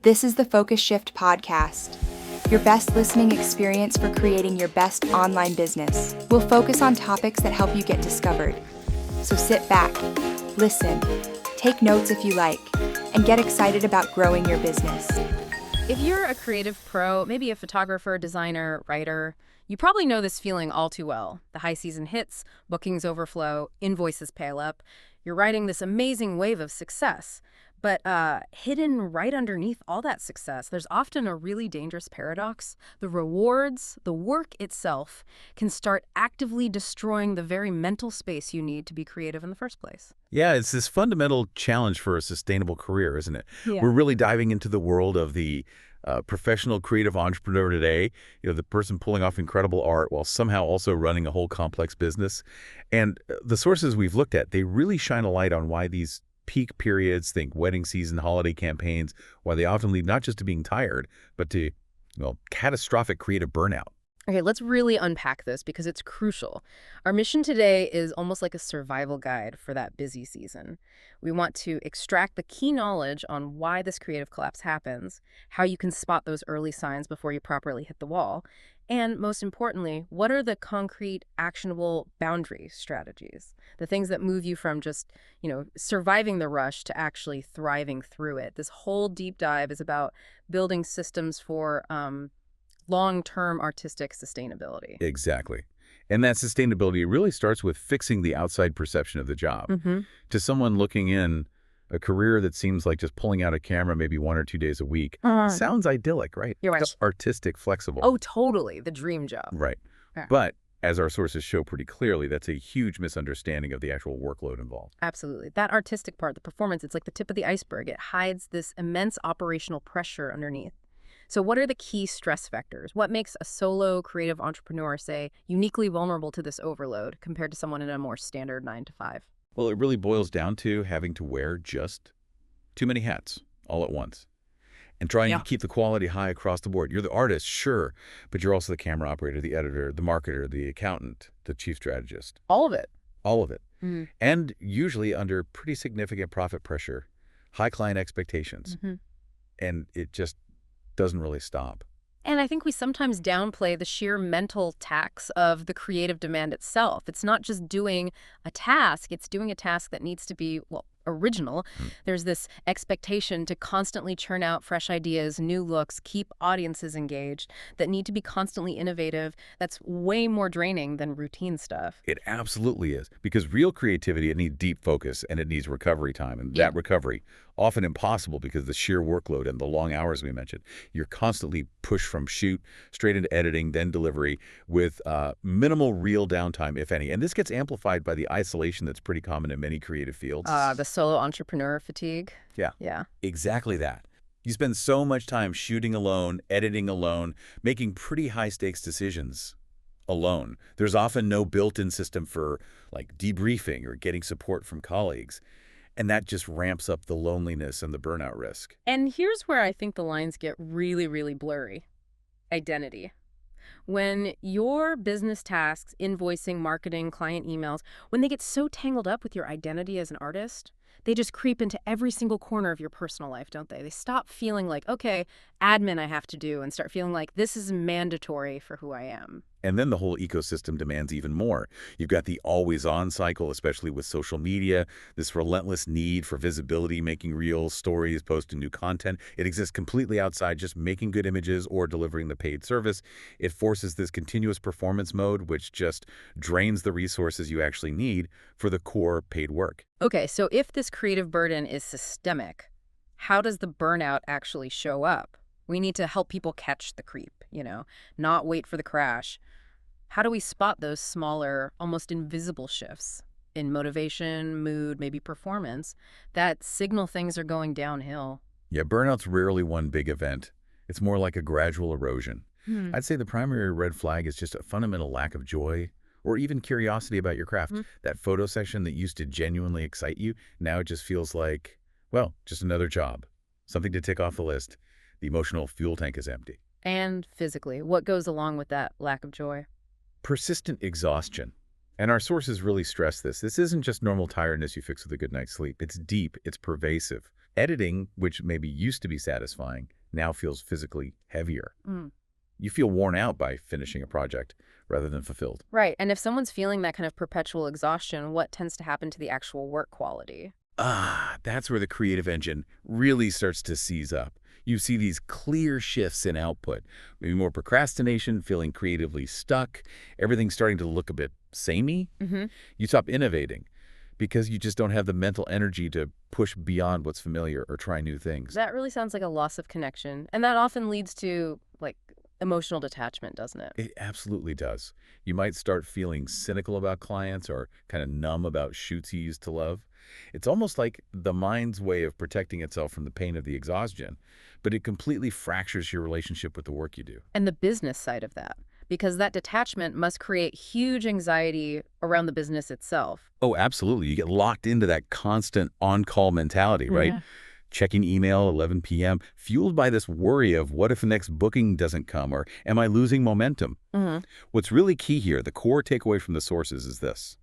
This is the Focus Shift podcast, your best listening experience for creating your best online business. We'll focus on topics that help you get discovered. So sit back, listen, take notes if you like, and get excited about growing your business. If you're a creative pro, maybe a photographer, designer, writer, you probably know this feeling all too well. The high season hits, bookings overflow, invoices pile up. You're riding this amazing wave of success. But hidden right underneath all that success, there's often a really dangerous paradox. The rewards, the work itself, can start actively destroying the very mental space you need to be creative in the first place. Yeah, it's this fundamental challenge for a sustainable career, isn't it? Yeah. We're really diving into the world of the professional creative entrepreneur today, the person pulling off incredible art while somehow also running a whole complex business. And the sources we've looked at, they really shine a light on why these peak periods, think wedding season, holiday campaigns, why they often lead not just to being tired, but to, catastrophic creative burnout. Okay, let's really unpack this because it's crucial. Our mission today is almost like a survival guide for that busy season. We want to extract the key knowledge on why this creative collapse happens, how you can spot those early signs before you properly hit the wall, and most importantly, what are the concrete, actionable boundary strategies? The things that move you from just, surviving the rush to actually thriving through it. This whole deep dive is about building systems for long-term artistic sustainability. Exactly. And that sustainability really starts with fixing the outside perception of the job. To someone looking in, a career that seems like just pulling out a camera maybe 1 or 2 days a week sounds idyllic, right? You're right. Just artistic, flexible. Oh, totally. The dream job. Right. Yeah. But as our sources show pretty clearly, that's a huge misunderstanding of the actual workload involved. Absolutely. That artistic part, the performance, it's like the tip of the iceberg. It hides this immense operational pressure underneath. So what are the key stress factors? What makes a solo creative entrepreneur, say, uniquely vulnerable to this overload compared to someone in a more standard 9 to 5? Well, it really boils down to having to wear just too many hats all at once and trying to keep the quality high across the board. You're the artist, sure, but you're also the camera operator, the editor, the marketer, the accountant, the chief strategist. All of it. All of it. And usually under pretty significant profit pressure, high client expectations. And it just doesn't really stop. And I think we sometimes downplay the sheer mental tax of the creative demand itself. It's not just doing a task, it's doing a task that needs to be, original. There's this expectation to constantly churn out fresh ideas, new looks, keep audiences engaged, that need to be constantly innovative. That's way more draining than routine stuff. It absolutely is. Because real creativity, it needs deep focus and it needs recovery time. And that recovery, often impossible because of the sheer workload and the long hours we mentioned. You're constantly pushed from shoot straight into editing, then delivery with minimal real downtime, if any. And this gets amplified by the isolation that's pretty common in many creative fields. The solo entrepreneur fatigue. Yeah. Exactly that. You spend so much time shooting alone, editing alone, making pretty high-stakes decisions alone. There's often no built-in system for debriefing or getting support from colleagues. And that just ramps up the loneliness and the burnout risk. And here's where I think the lines get really, really blurry. Identity. When your business tasks, invoicing, marketing, client emails, when they get so tangled up with your identity as an artist, they just creep into every single corner of your personal life, don't they? They stop feeling like, okay, admin I have to do, and start feeling like this is mandatory for who I am. And then the whole ecosystem demands even more. You've got the always-on cycle, especially with social media, this relentless need for visibility, making reels, stories, posting new content. It exists completely outside just making good images or delivering the paid service. It forces this continuous performance mode, which just drains the resources you actually need for the core paid work. Okay, so if this creative burden is systemic, how does the burnout actually show up? We need to help people catch the creep, not wait for the crash. How do we spot those smaller, almost invisible shifts in motivation, mood, maybe performance that signal things are going downhill? Yeah, burnout's rarely one big event. It's more like a gradual erosion. I'd say the primary red flag is just a fundamental lack of joy or even curiosity about your craft. That photo session that used to genuinely excite you, now it just feels like, just another job, something to tick off the list. The emotional fuel tank is empty. And physically, what goes along with that lack of joy? Persistent exhaustion. And our sources really stress this. This isn't just normal tiredness you fix with a good night's sleep. It's deep, it's pervasive. Editing, which maybe used to be satisfying, now feels physically heavier. Mm. You feel worn out by finishing a project rather than fulfilled. Right. And if someone's feeling that kind of perpetual exhaustion, what tends to happen to the actual work quality? That's where the creative engine really starts to seize up. You see these clear shifts in output, maybe more procrastination, feeling creatively stuck, everything's starting to look a bit samey. Mm-hmm. You stop innovating because you just don't have the mental energy to push beyond what's familiar or try new things. That really sounds like a loss of connection. And that often leads to, like, emotional detachment, doesn't it? It absolutely does. You might start feeling cynical about clients or kind of numb about shoots you used to love. It's almost like the mind's way of protecting itself from the pain of the exhaustion, but it completely fractures your relationship with the work you do. And the business side of that, because that detachment must create huge anxiety around the business itself. Oh, absolutely. You get locked into that constant on-call mentality, right? Yeah. Checking email 11 p.m., fueled by this worry of what if the next booking doesn't come, or am I losing momentum? Mm-hmm. What's really key here, the core takeaway from the sources, is this.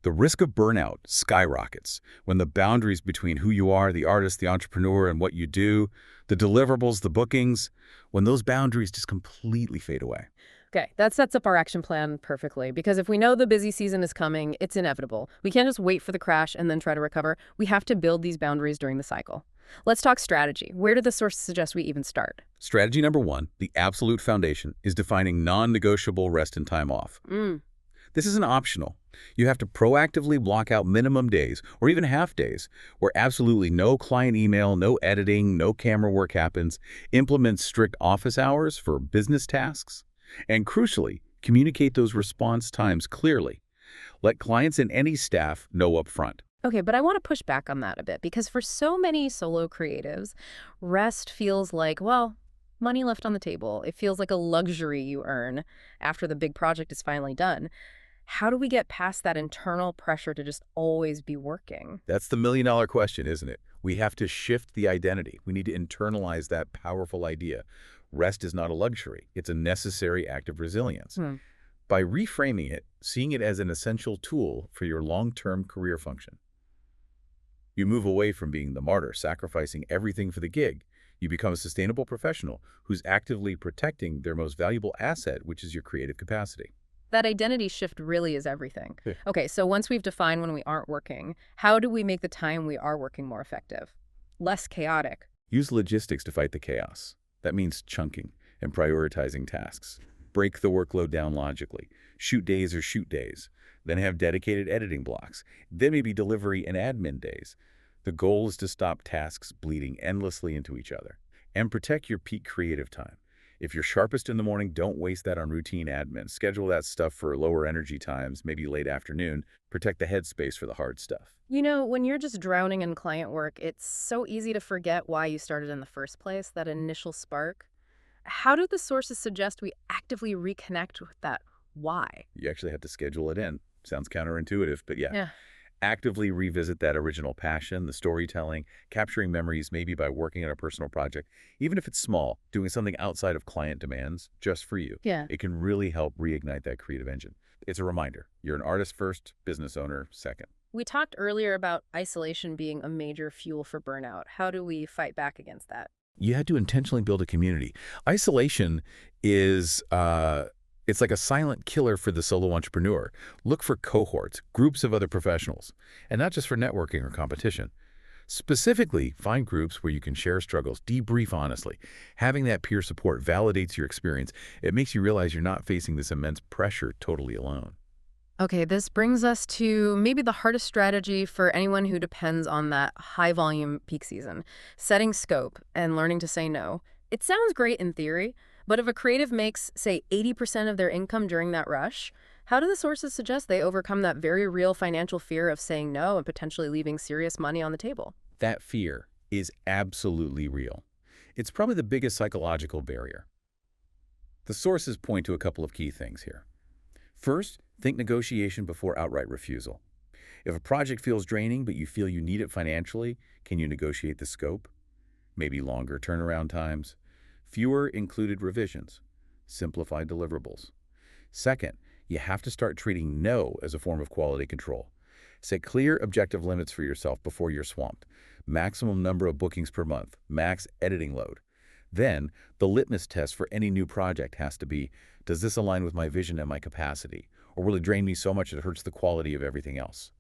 The risk of burnout skyrockets when the boundaries between who you are, the artist, the entrepreneur, and what you do, the deliverables, the bookings, when those boundaries just completely fade away. Okay, that sets up our action plan perfectly, because if we know the busy season is coming, it's inevitable. We can't just wait for the crash and then try to recover. We have to build these boundaries during the cycle. Let's talk strategy. Where do the sources suggest we even start? Strategy number one, the absolute foundation, is defining non-negotiable rest and time off. This isn't optional. You have to proactively block out minimum days, or even half days, where absolutely no client email, no editing, no camera work happens. Implement strict office hours for business tasks. And crucially, communicate those response times clearly. Let clients and any staff know up front. Okay, but I want to push back on that a bit, because for so many solo creatives, rest feels like, well, money left on the table. It feels like a luxury you earn after the big project is finally done. How do we get past that internal pressure to just always be working? That's the million-dollar question, isn't it? We have to shift the identity. We need to internalize that powerful idea. Rest is not a luxury. It's a necessary act of resilience. By reframing it, seeing it as an essential tool for your long-term career function. You move away from being the martyr, sacrificing everything for the gig. You become a sustainable professional who's actively protecting their most valuable asset, which is your creative capacity. That identity shift really is everything. Yeah. Okay, so once we've defined when we aren't working, how do we make the time we are working more effective? Less chaotic. Use logistics to fight the chaos. That means chunking and prioritizing tasks. Break the workload down logically. Shoot days or shoot days. Then have dedicated editing blocks. Then maybe delivery and admin days. The goal is to stop tasks bleeding endlessly into each other and protect your peak creative time. If you're sharpest in the morning, don't waste that on routine admin. Schedule that stuff for lower energy times, maybe late afternoon. Protect the headspace for the hard stuff. You know, when you're just drowning in client work, it's so easy to forget why you started in the first place, that initial spark. How do the sources suggest we actively reconnect with that why? You actually have to schedule it in. Sounds counterintuitive, but yeah. Yeah. Actively revisit that original passion, the storytelling, capturing memories maybe by working on a personal project. Even if it's small, doing something outside of client demands just for you. Yeah. It can really help reignite that creative engine. It's a reminder. You're an artist first, business owner second. We talked earlier about isolation being a major fuel for burnout. How do we fight back against that? You had to intentionally build a community. Isolation is it's like a silent killer for the solo entrepreneur. Look for cohorts, groups of other professionals, and not just for networking or competition. Specifically, find groups where you can share struggles, debrief honestly. Having that peer support validates your experience. It makes you realize you're not facing this immense pressure totally alone. Okay, this brings us to maybe the hardest strategy for anyone who depends on that high-volume peak season, setting scope and learning to say no. It sounds great in theory, but if a creative makes, say, 80% of their income during that rush, how do the sources suggest they overcome that very real financial fear of saying no and potentially leaving serious money on the table? That fear is absolutely real. It's probably the biggest psychological barrier. The sources point to a couple of key things here. First, think negotiation before outright refusal. If a project feels draining but you feel you need it financially, can you negotiate the scope? Maybe longer turnaround times, fewer included revisions, simplified deliverables. Second, you have to start treating no as a form of quality control. Set clear, objective limits for yourself before you're swamped. Maximum number of bookings per month, max editing load. Then, the litmus test for any new project has to be, does this align with my vision and my capacity? Or will it drain me so much it hurts the quality of everything else?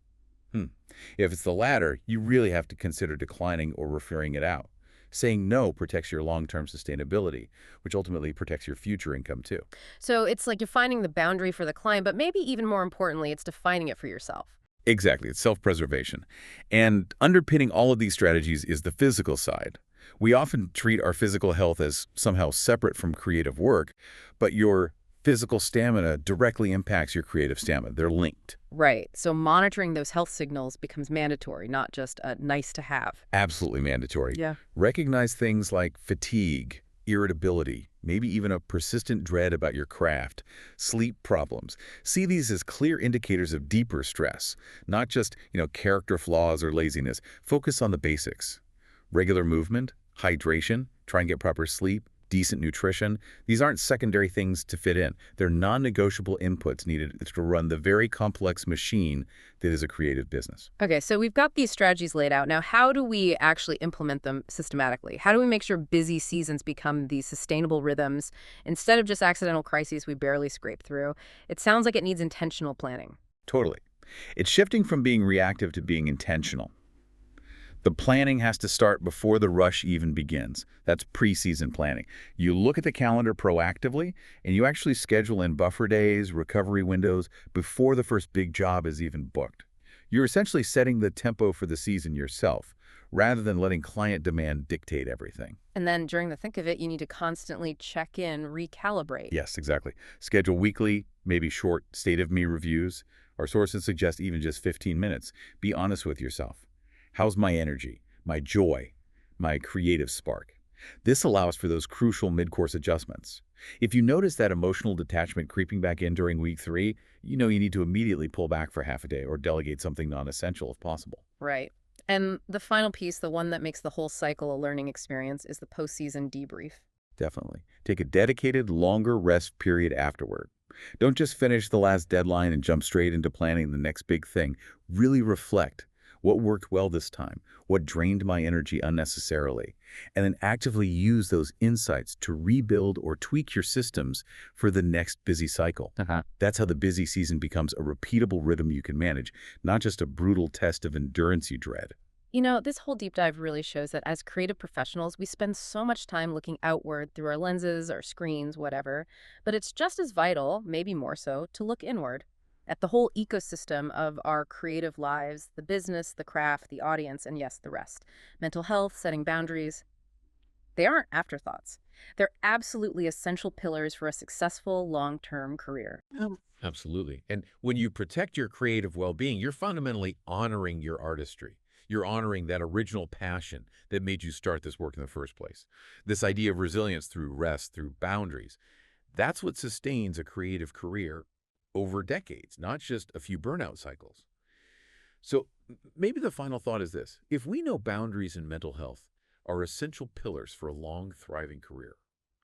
If it's the latter, you really have to consider declining or referring it out. Saying no protects your long-term sustainability, which ultimately protects your future income too. So it's like you're finding the boundary for the client, but maybe even more importantly, it's defining it for yourself. Exactly, it's self-preservation. And underpinning all of these strategies is the physical side. We often treat our physical health as somehow separate from creative work, but your physical stamina directly impacts your creative stamina. They're linked. Right. So monitoring those health signals becomes mandatory, not just a nice to have. Absolutely mandatory. Yeah. Recognize things like fatigue, irritability, maybe even a persistent dread about your craft, sleep problems. See these as clear indicators of deeper stress, not just, character flaws or laziness. Focus on the basics. Regular movement, hydration, try and get proper sleep, decent nutrition. These aren't secondary things to fit in. They're non-negotiable inputs needed to run the very complex machine that is a creative business. Okay, so we've got these strategies laid out. Now, how do we actually implement them systematically? How do we make sure busy seasons become these sustainable rhythms instead of just accidental crises we barely scrape through? It sounds like it needs intentional planning. Totally. It's shifting from being reactive to being intentional. The planning has to start before the rush even begins. That's pre-season planning. You look at the calendar proactively, and you actually schedule in buffer days, recovery windows, before the first big job is even booked. You're essentially setting the tempo for the season yourself, rather than letting client demand dictate everything. And then during the thick of it, you need to constantly check in, recalibrate. Yes, exactly. Schedule weekly, maybe short state-of-me reviews. Our sources suggest even just 15 minutes. Be honest with yourself. How's my energy, my joy, my creative spark? This allows for those crucial mid-course adjustments. If you notice that emotional detachment creeping back in during week 3, you need to immediately pull back for half a day or delegate something non-essential if possible. Right. And the final piece, the one that makes the whole cycle a learning experience, is the postseason debrief. Definitely. Take a dedicated, longer rest period afterward. Don't just finish the last deadline and jump straight into planning the next big thing. Really reflect. What worked well this time? What drained my energy unnecessarily? And then actively use those insights to rebuild or tweak your systems for the next busy cycle. That's how the busy season becomes a repeatable rhythm you can manage, not just a brutal test of endurance you dread. This whole deep dive really shows that as creative professionals, we spend so much time looking outward through our lenses, our screens, whatever. But it's just as vital, maybe more so, to look inward at the whole ecosystem of our creative lives, the business, the craft, the audience, and yes, the rest. Mental health, setting boundaries. They aren't afterthoughts. They're absolutely essential pillars for a successful long-term career. Absolutely. And when you protect your creative well-being, you're fundamentally honoring your artistry. You're honoring that original passion that made you start this work in the first place. This idea of resilience through rest, through boundaries. That's what sustains a creative career over decades, not just a few burnout cycles. So maybe the final thought is this. If we know boundaries and mental health are essential pillars for a long, thriving career,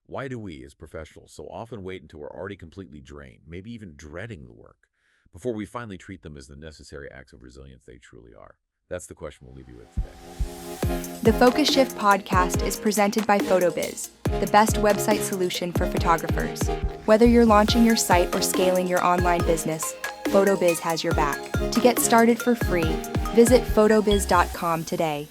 why do we, as professionals, so often wait until we're already completely drained, maybe even dreading the work, before we finally treat them as the necessary acts of resilience they truly are? That's the question we'll leave you with today. The Focus Shift podcast is presented by PhotoBiz, the best website solution for photographers. Whether you're launching your site or scaling your online business, PhotoBiz has your back. To get started for free, visit photobiz.com today.